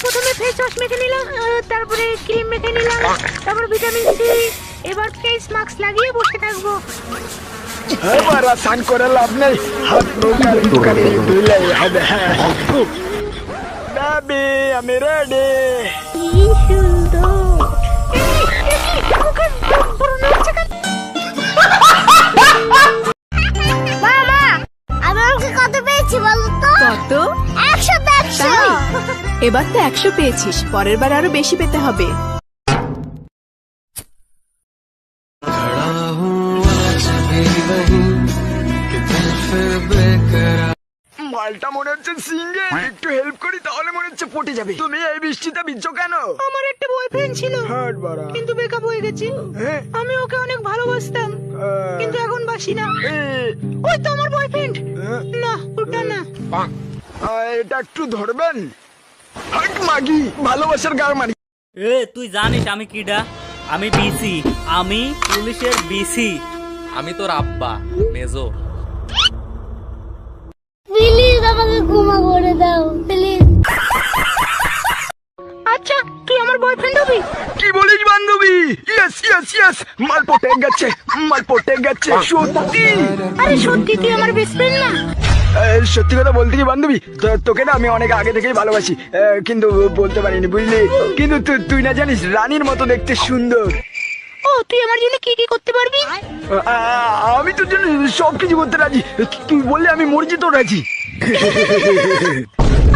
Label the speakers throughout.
Speaker 1: প্রথমে face wash মেখে নিলাম, তারপরে ক্রিম মেখে নিলাম, তারপর ভিটামিন সি। এবার ফেস মাস্ক লাগিয়ে বসে থাকবো।
Speaker 2: এবার স্নান করে লাভ নেই, হাত মুখ আর একটুখানি ধুলেই হবে। বেবি আমি রেডি।
Speaker 1: কি সুন্দর।
Speaker 3: মামা, আমি অঙ্কে কত পেয়েছি বলো তো?
Speaker 4: কত?
Speaker 3: 100 100।
Speaker 4: তাই? এবার তো 100 পেয়েছিস, পরের বার আরো বেশি পেতে হবে।
Speaker 2: মালটা মনে হচ্ছে সিঙ্গে, একটু হেল্প করি তাহলে মনে হচ্ছে পটে যাবে। তুমি এই বৃষ্টিতে ভিজছো কেন?
Speaker 1: আমার একটা বয়ফ্রেন্ড ছিল,
Speaker 2: হাট বাড়া।
Speaker 1: কিন্তু ব্রেকআপ হয়ে গেছে।
Speaker 2: হ্যাঁ?
Speaker 1: আমি ওকে অনেক ভালোবাসতাম, কিন্তু এখন বাসি না। ওই তো আমার বয়ফ্রেন্ড। না ওটা না।
Speaker 2: এটা একটু ধরবেন? হাট মাগি, ভালোবাসার গার মারি।
Speaker 5: এ তুই জানিস আমি কিডা? আমি বিসি, আমি পুলিশের বিসি।
Speaker 6: আমি তোর আব্বা মেজো।
Speaker 3: প্লিজ আমাকে ক্ষমা করে দাও প্লিজ।
Speaker 1: আচ্ছা তুই আমার বয়ফ্রেন্ড হবি?
Speaker 2: কি বলিস বান্ধবী? ইয়েস ইয়েস ইয়েস, মাল পটে গেছে, মাল পটে গেছে সত্যি।
Speaker 1: আরে সত্যি তুই আমার বেস্ট ফ্রেন্ড না?
Speaker 2: সত্যি কথা বলতে কি বান্ধবী, তোকে না আমি অনেক আগে থেকেই ভালোবাসি, কিন্তু বলতে পারিনি বুঝলি। কিন্তু তুই না জানিস রানীর মতো দেখতে সুন্দর।
Speaker 1: ও তুই আমার জন্য কি কি করতে পারবি?
Speaker 2: আমি তোর জন্য সবকিছু করতে রাজি, তুই বললে আমি মরে যেতেও রাজি।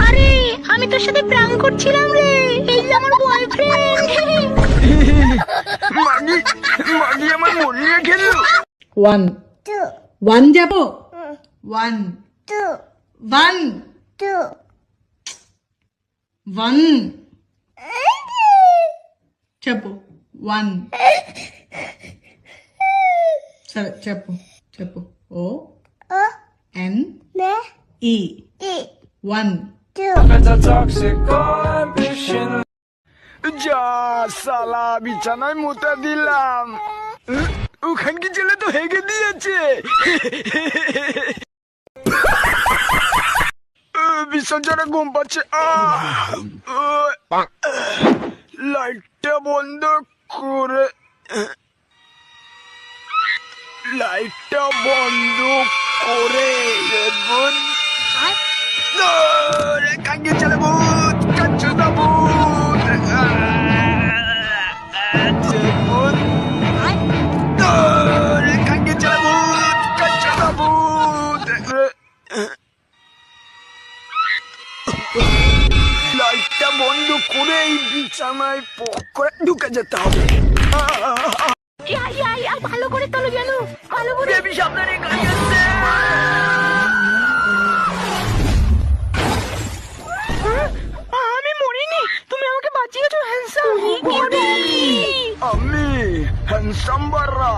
Speaker 1: আরে আমি তোর সাথে প্র্যাঙ্ক করছিলাম রে, এই যে আমার বয়ফ্রেন্ড।
Speaker 2: মাগি মাগি আমার মন নিয়ে খেললো।
Speaker 7: 1
Speaker 3: 2
Speaker 7: 1 যাবো 1
Speaker 3: 2
Speaker 7: 1
Speaker 3: 2
Speaker 7: 1 చెప్పు 1 సరే చెప్పు చెప్పు ఓ
Speaker 3: O
Speaker 7: N
Speaker 3: N
Speaker 7: E
Speaker 3: E
Speaker 7: 1
Speaker 3: 2
Speaker 2: যা সালা বিছানায় মুতে দিলাম, ওখানকে ছেলে তো হেগে দিয়েছে। ভীষণ জোরে ঘুম পাচ্ছে। লাইটটা বন্ধ করে, লাইটটা বন্ধ করে কাঙ্গে চলে ভূত, কাচ্চু না ভূত, কাঙ্গে চলে ভূত, কাচ্চু না ভূত। লাইটটা বন্ধ করে এই বিছানায় পক করে ঢুকে যেতে হবে।
Speaker 1: ইয়া ইয়া ইয়া, ভালো করে তোলো যেন, ভালো করে।
Speaker 2: বেবি সামনে গাড়ি আসছে।
Speaker 1: আমি মরিনি, তুমি আমাকে বাঁচিয়েছো হ্যান্ডসাম।
Speaker 2: আমি হ্যান্ডসাম বাররা,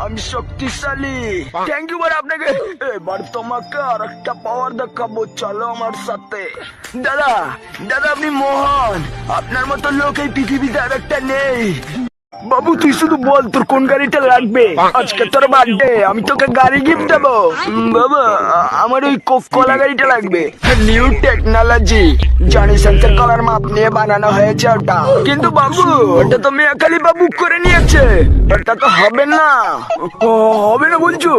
Speaker 2: আমি শক্তিশালী। থ্যাংক ইউ বার আপনাকে। এবার তোমাকে আর একটা পাওয়ার দেখাবো, চলো আমার সাথে। দাদা দাদা আপনি মহান, আপনার মতো লোক এই পৃথিবীতে আর একটা নেই। বাবু তুই শুধু বল তোর কোন গাড়িটা লাগবে, আজকে তোর বার্থডে, আমি তোকে গাড়ি গিফট দেবো। বাবা আমার ওই কোক কলা গাড়িটা লাগবে, নিউ টেকনোলজি, জনি সেন্সর কলার মাপ নিয়ে বানানো হয়েছে ওটা। কিন্তু বাবু ওটা তো মেয়াকালি বাবু করে নিয়েছে, ওটা তো হবে না। হবে না বলছো?